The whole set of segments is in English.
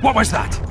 What was that?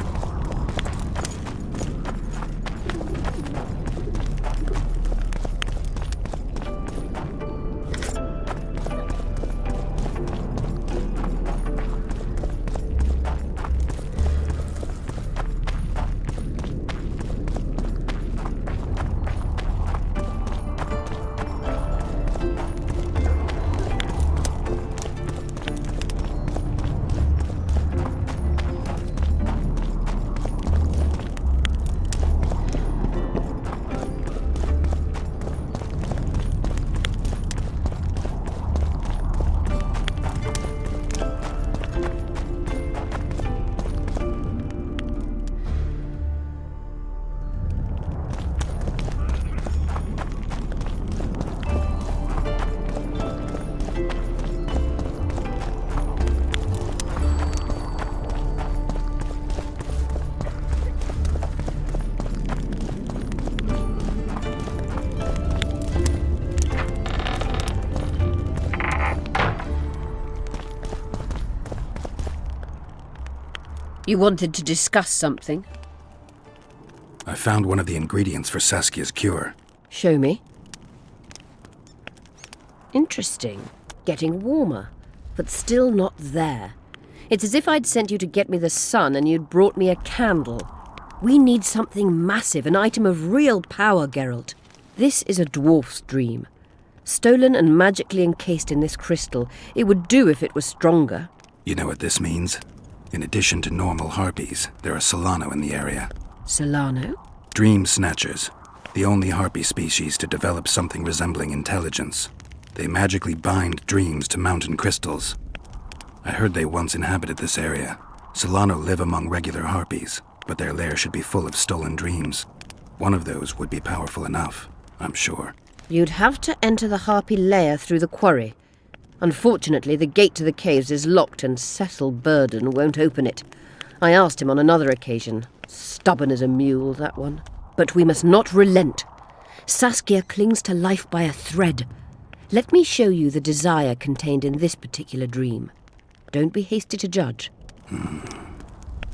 You wanted to discuss something? I found one of the ingredients for Saskia's cure. Show me. Interesting. Getting warmer, but still not there. It's as if I'd sent you to get me the sun and you'd brought me a candle. We need something massive, an item of real power, Geralt. This is a dwarf's dream. Stolen and magically encased in this crystal. It would do if it was stronger. You know what this means? In addition to normal harpies, there are Solano in the area. Solano? Dream Snatchers. The only harpy species to develop something resembling intelligence. They magically bind dreams to mountain crystals. I heard they once inhabited this area. Solano live among regular harpies, but their lair should be full of stolen dreams. One of those would be powerful enough, I'm sure. You'd have to enter the harpy lair through the quarry. Unfortunately, the gate to the caves is locked and Cecil Burden won't open it. I asked him on another occasion. Stubborn as a mule, that one. But we must not relent. Saskia clings to life by a thread. Let me show you the desire contained in this particular dream. Don't be hasty to judge.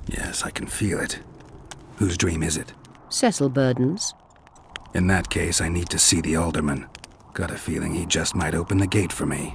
Yes, I can feel it. Whose dream is it? Cecil Burden's. In that case, I need to see the alderman. Got a feeling he just might open the gate for me.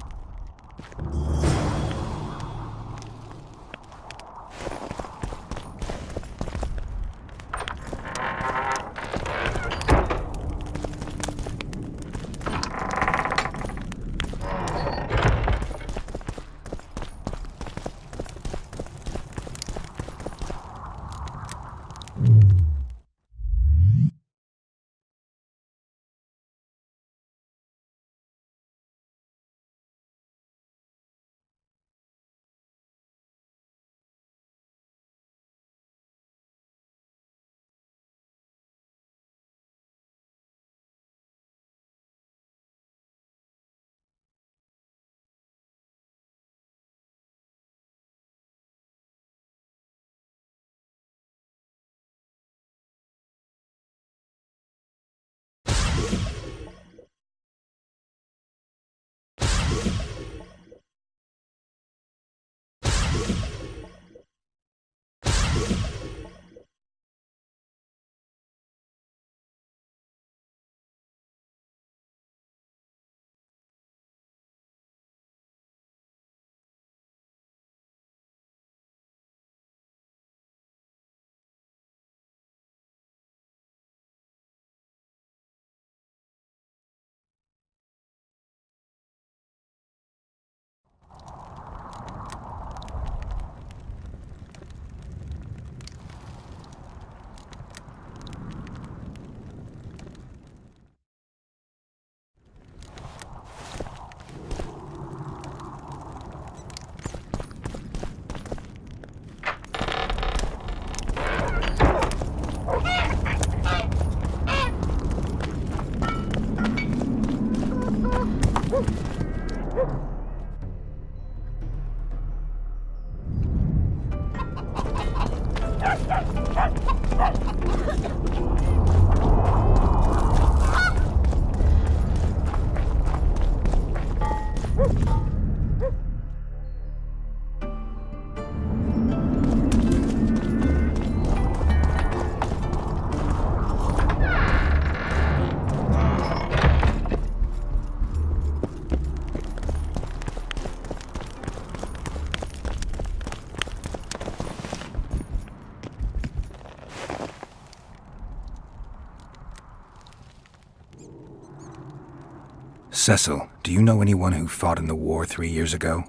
Cecil, do you know anyone who fought in the war 3 years ago?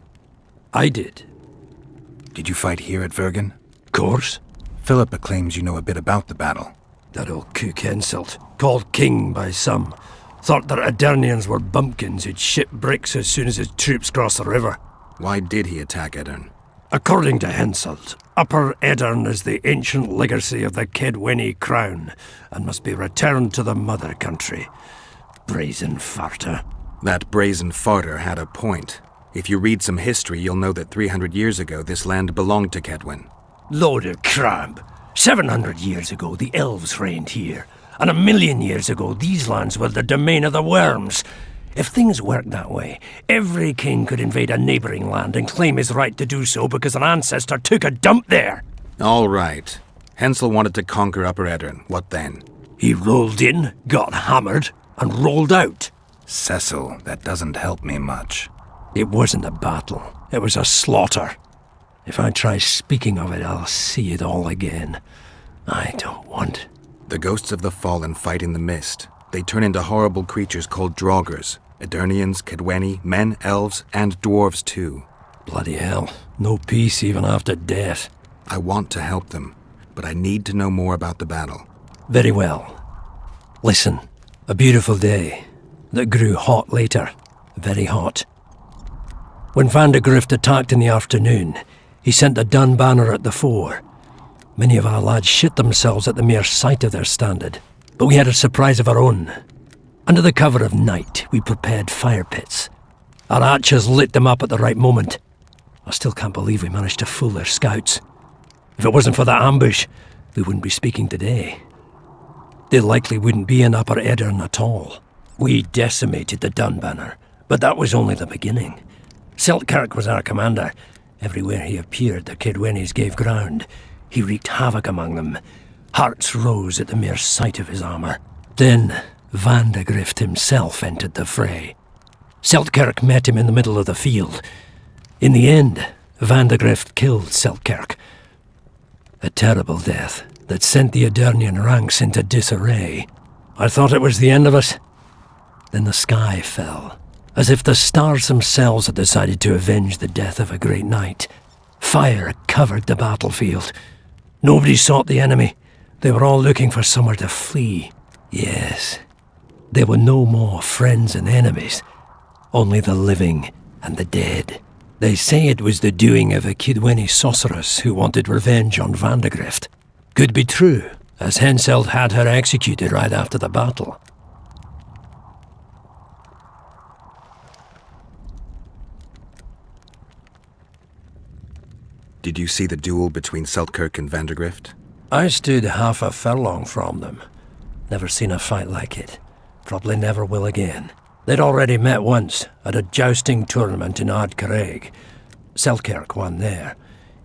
I did. Did you fight here at Vergen? Course. Philippa claims you know a bit about the battle. That old cook Henselt, called king by some, thought that Aedirnians were bumpkins who'd ship bricks as soon as his troops crossed the river. Why did he attack Edirn? According to Henselt, Upper Edirn is the ancient legacy of the Kedweni crown and must be returned to the mother country. Brazen farter. That brazen farter had a point. If you read some history, you'll know that 300 years ago this land belonged to Kedwen. Load of crab. 700 years ago, the elves reigned here. And 1,000,000 years ago, these lands were the domain of the worms. If things worked that way, every king could invade a neighboring land and claim his right to do so because an ancestor took a dump there. All right. Hensel wanted to conquer Upper Edirn. What then? He rolled in, got hammered, and rolled out. Cecil, that doesn't help me much. It wasn't a battle. It was a slaughter. If I try speaking of it, I'll see it all again. I don't want. The ghosts of the fallen fight in the mist. They turn into horrible creatures called Draugrs. Aedirnians, Kedweni, men, elves, and dwarves too. Bloody hell. No peace even after death. I want to help them, but I need to know more about the battle. Very well. Listen, a beautiful day that grew hot later. Very hot. When Vandegrift attacked in the afternoon, he sent a dun banner at the fore. Many of our lads shit themselves at the mere sight of their standard, but we had a surprise of our own. Under the cover of night, we prepared fire pits. Our archers lit them up at the right moment. I still can't believe we managed to fool their scouts. If it wasn't for that ambush, we wouldn't be speaking today. They likely wouldn't be in Upper Edirn at all. We decimated the Dunbanner, but that was only the beginning. Seltkirk was our commander. Everywhere he appeared, the Kedwenis gave ground. He wreaked havoc among them. Hearts rose at the mere sight of his armour. Then Vandegrift himself entered the fray. Seltkirk met him in the middle of the field. In the end, Vandegrift killed Seltkirk. A terrible death that sent the Aedirnian ranks into disarray. I thought it was the end of us. Then the sky fell, as if the stars themselves had decided to avenge the death of a great knight. Fire covered the battlefield. Nobody sought the enemy. They were all looking for somewhere to flee. Yes, there were no more friends and enemies, only the living and the dead. They say it was the doing of a Kedweni sorceress who wanted revenge on Vandegrift. Could be true, as Henselt had her executed right after the battle. Did you see the duel between Seltkirk and Vandegrift? I stood half a furlong from them. Never seen a fight like it. Probably never will again. They'd already met once, at a jousting tournament in Ardcarreg. Seltkirk won there.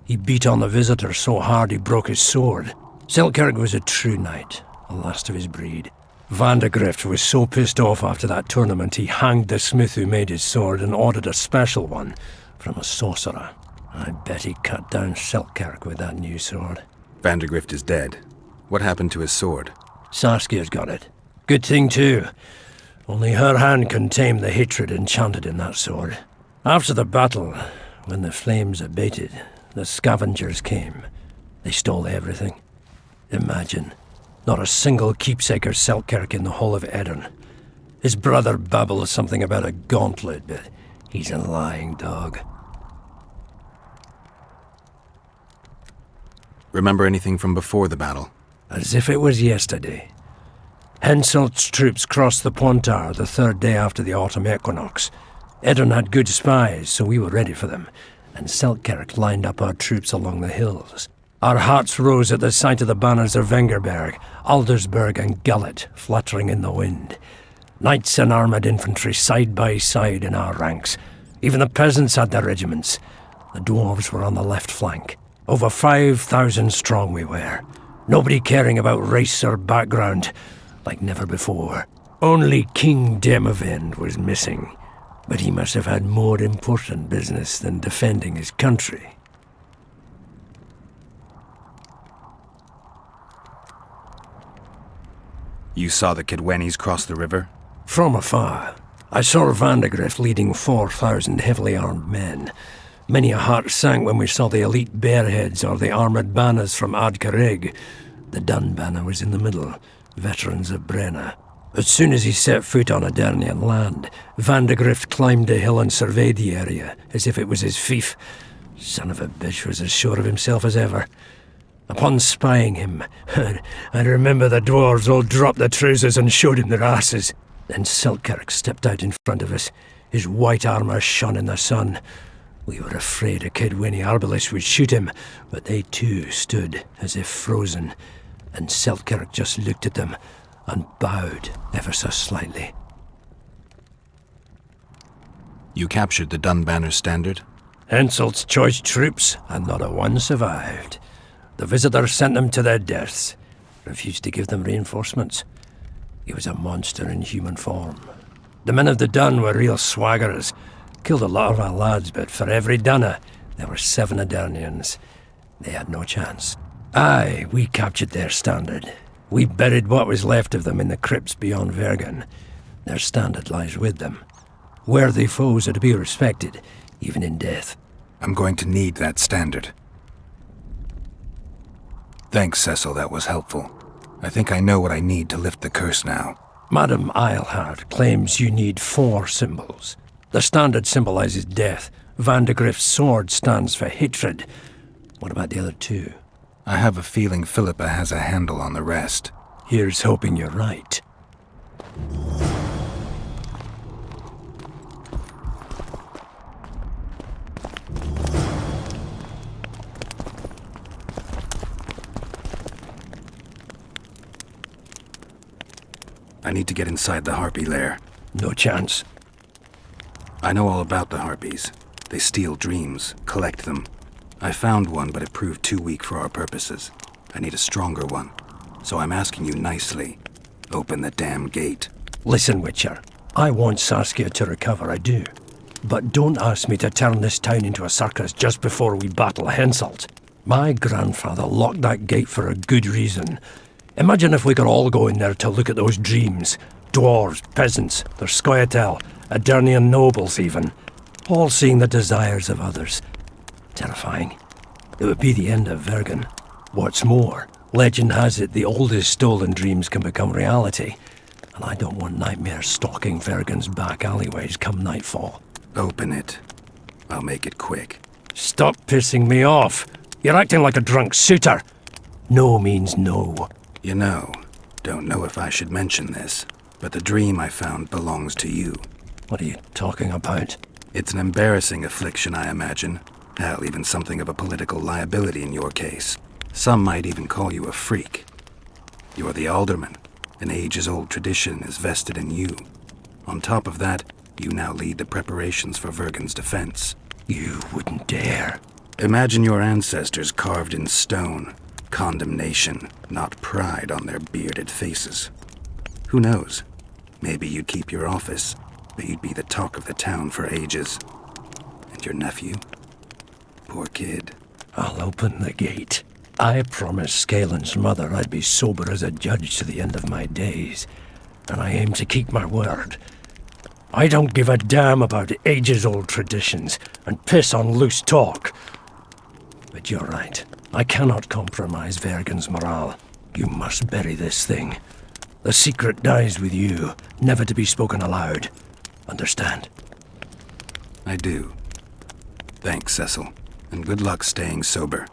He beat on the visitor so hard he broke his sword. Seltkirk was a true knight, the last of his breed. Vandegrift was so pissed off after that tournament he hanged the smith who made his sword and ordered a special one from a sorcerer. I bet he cut down Seltkirk with that new sword. Vandegrift is dead. What happened to his sword? Saskia's got it. Good thing too. Only her hand can tame the hatred enchanted in that sword. After the battle, when the flames abated, the scavengers came. They stole everything. Imagine, not a single keepsake of Seltkirk in the whole of Edirn. His brother babbles something about a gauntlet, but he's a lying dog. Remember anything from before the battle? As if it was yesterday. Henselt's troops crossed the Pointar the third day after the autumn equinox. Edirn had good spies, so we were ready for them, and Seltkirk lined up our troops along the hills. Our hearts rose at the sight of the banners of Vengerberg, Aldersberg and Gullet fluttering in the wind. Knights and armoured infantry side by side in our ranks. Even the peasants had their regiments. The dwarves were on the left flank. Over 5,000 strong we were. Nobody caring about race or background, like never before. Only King Demavend was missing, but he must have had more important business than defending his country. You saw the Kedwenis cross the river? From afar. I saw Vandegrift leading 4,000 heavily armed men. Many a heart sank when we saw the elite Bearheads or the armoured banners from Ardcarrig. The Dun banner was in the middle, veterans of Brenna. As soon as he set foot on Adernian land, Vandegrift climbed the hill and surveyed the area, as if it was his fief. Son of a bitch was as sure of himself as ever. Upon spying him, I remember the dwarves all dropped their trousers and showed him their asses. Then Selkirk stepped out in front of us. His white armour shone in the sun. We were afraid a kid Winnie Arbalest would shoot him, but they too stood as if frozen, and Selkirk just looked at them and bowed ever so slightly. You captured the Dunbanner standard? Henselt's choice troops, and not a one survived. The visitors sent them to their deaths, refused to give them reinforcements. He was a monster in human form. The men of the Dun were real swaggerers. Killed a lot of our lads, but for every Dunner, there were 7 Adernians. They had no chance. Aye, we captured their standard. We buried what was left of them in the crypts beyond Vergen. Their standard lies with them. Worthy foes are to be respected, even in death. I'm going to need that standard. Thanks, Cecil, that was helpful. I think I know what I need to lift the curse now. Madame Eilhard claims you need 4 symbols. The standard symbolizes death. Vandegrift's sword stands for hatred. What about the other 2? I have a feeling Philippa has a handle on the rest. Here's hoping you're right. I need to get inside the Harpy lair. No chance. I know all about the Harpies. They steal dreams, collect them. I found one, but it proved too weak for our purposes. I need a stronger one. So I'm asking you nicely, open the damn gate. Listen, Witcher. I want Saskia to recover, I do. But don't ask me to turn this town into a circus just before we battle Henselt. My grandfather locked that gate for a good reason. Imagine if we could all go in there to look at those dreams. Dwarves, peasants, their Scoia'tael, Adernian nobles even. All seeing the desires of others. Terrifying. It would be the end of Vergen. What's more, legend has it the oldest stolen dreams can become reality. And I don't want nightmares stalking Vergen's back alleyways come nightfall. Open it. I'll make it quick. Stop pissing me off. You're acting like a drunk suitor. No means no. You know, don't know if I should mention this, but the dream I found belongs to you. What are you talking about? It's an embarrassing affliction, I imagine. Hell, even something of a political liability in your case. Some might even call you a freak. You're the alderman. An ages-old tradition is vested in you. On top of that, you now lead the preparations for Vergen's defense. You wouldn't dare. Imagine your ancestors carved in stone. Condemnation, not pride on their bearded faces. Who knows? Maybe you'd keep your office, but you'd be the talk of the town for ages. And your nephew? Poor kid. I'll open the gate. I promised Scalen's mother I'd be sober as a judge to the end of my days, and I aim to keep my word. I don't give a damn about ages-old traditions and piss on loose talk. But you're right. I cannot compromise Vergen's morale. You must bury this thing. The secret dies with you, never to be spoken aloud. Understand? I do. Thanks, Cecil, and good luck staying sober.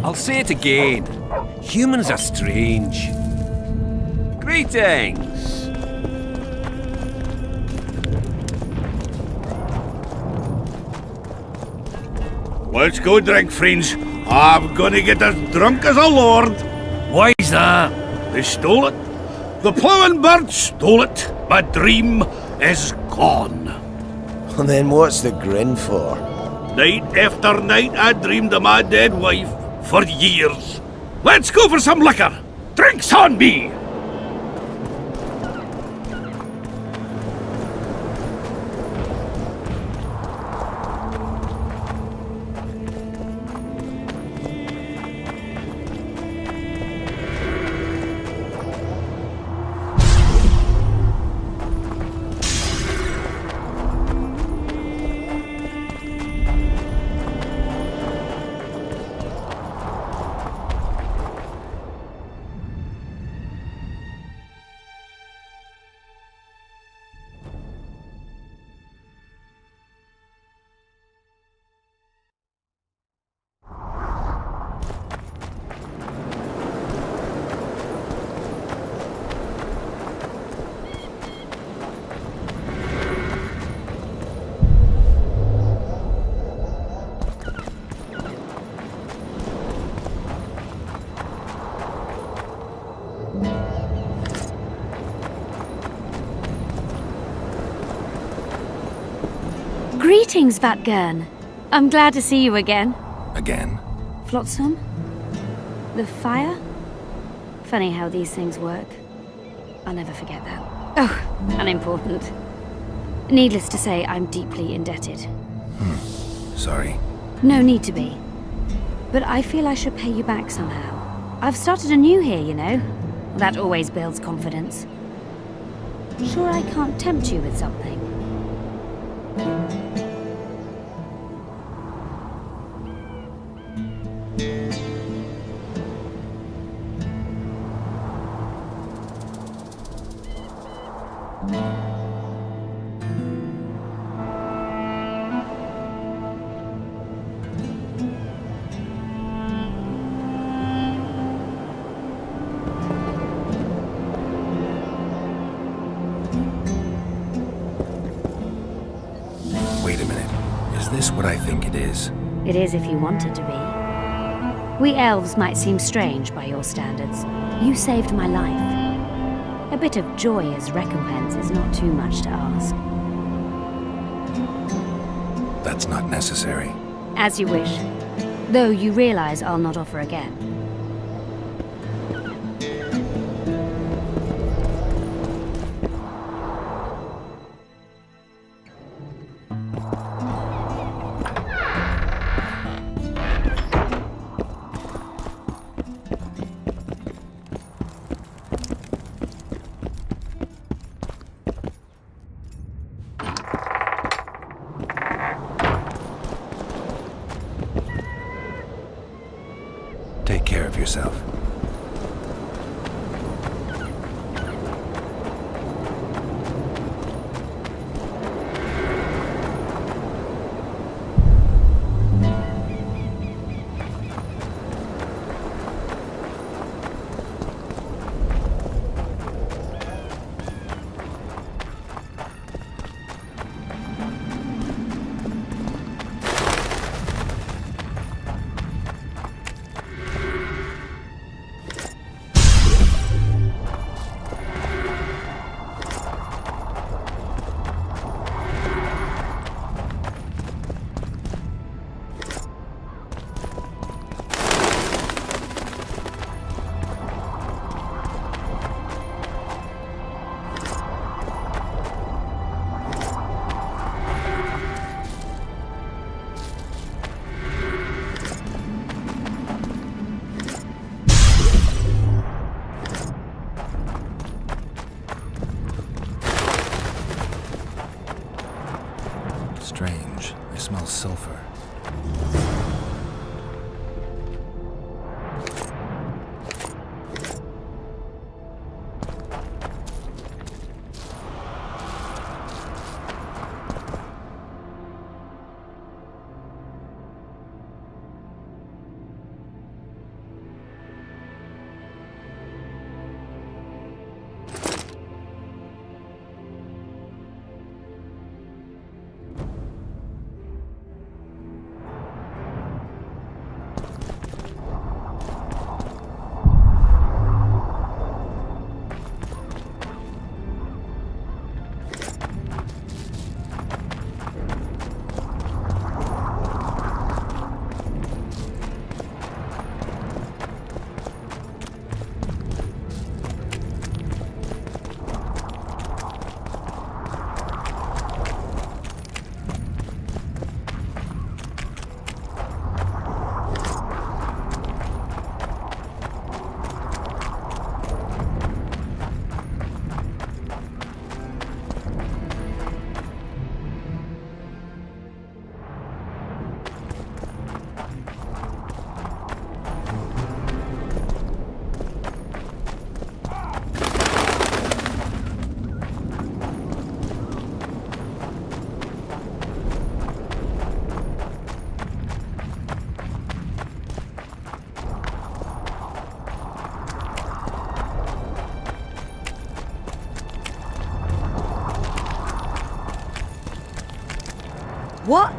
I'll say it again. Humans are strange. Greetings! Let's go drink, friends. I'm gonna get as drunk as a lord. Why's that? They stole it. The plowing bird stole it. My dream is gone. And then what's the grin for? Night after night I dreamed of my dead wife for years. Let's go for some liquor. Drinks on me! Greetings, Vatgern. I'm glad to see you again. Again? Flotsam? The fire? Funny how these things work. I'll never forget that. Oh, unimportant. Needless to say, I'm deeply indebted. Sorry. No need to be. But I feel I should pay you back somehow. I've started anew here, you know. That always builds confidence. Sure I can't tempt you with something? Wait a minute. Is this what I think it is? It is if you want it to be. We elves might seem strange by your standards. You saved my life. A bit of joy as recompense is not too much to ask. That's not necessary. As you wish. Though you realize I'll not offer again. Take care of yourself. What?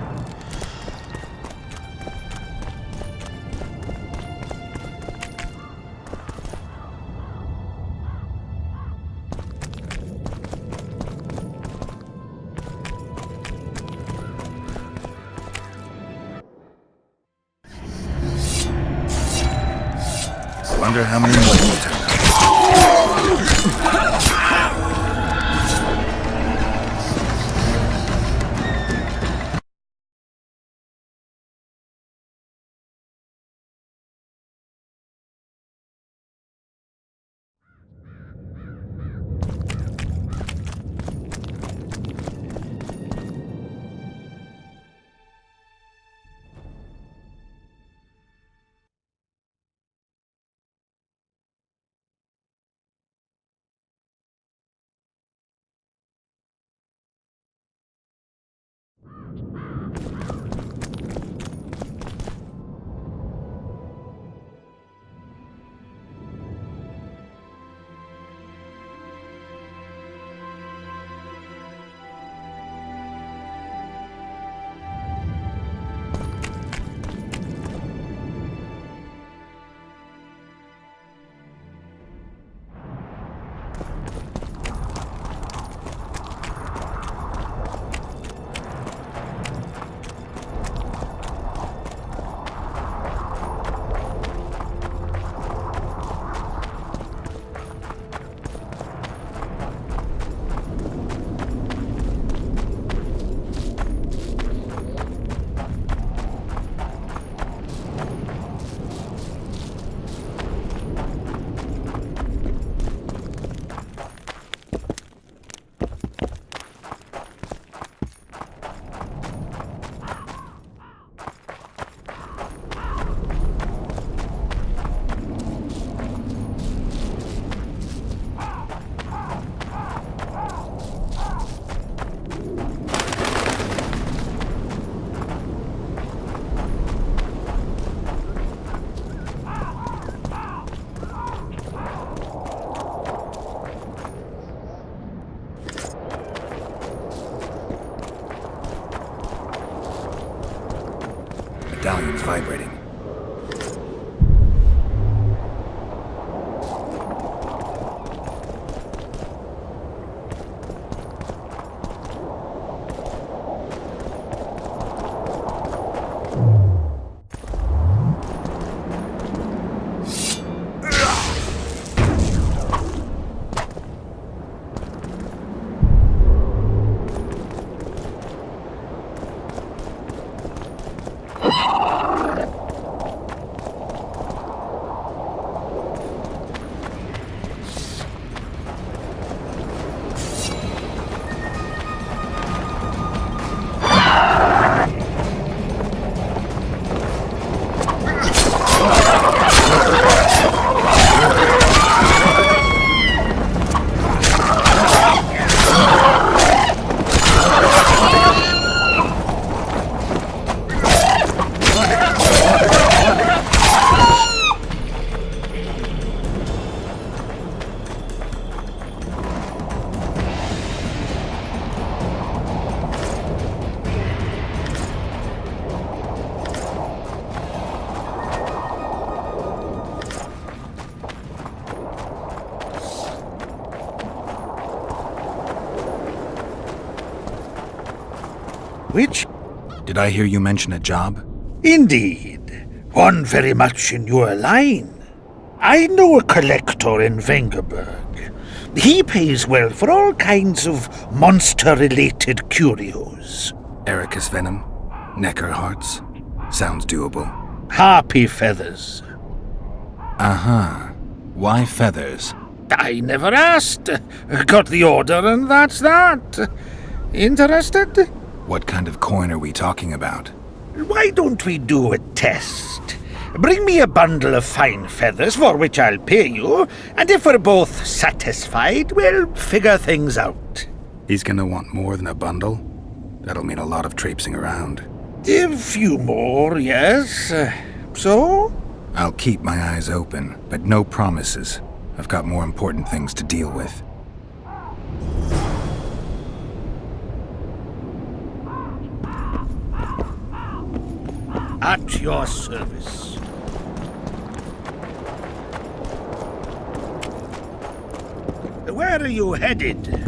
Wonder how many more will turn up. Medallion's vibrating. Which? Did I hear you mention a job? Indeed. One very much in your line. I know a collector in Vengerberg. He pays well for all kinds of monster-related curios. Ericus venom? Necker hearts? Sounds doable. Harpy feathers. Uh-huh. Why feathers? I never asked. Got the order and that's that. Interested? What kind of coin are we talking about? Why don't we do a test? Bring me a bundle of fine feathers for which I'll pay you, and if we're both satisfied, we'll figure things out. He's gonna want more than a bundle? That'll mean a lot of traipsing around. A few more, yes. So? I'll keep my eyes open, but no promises. I've got more important things to deal with. At your service. Where are you headed?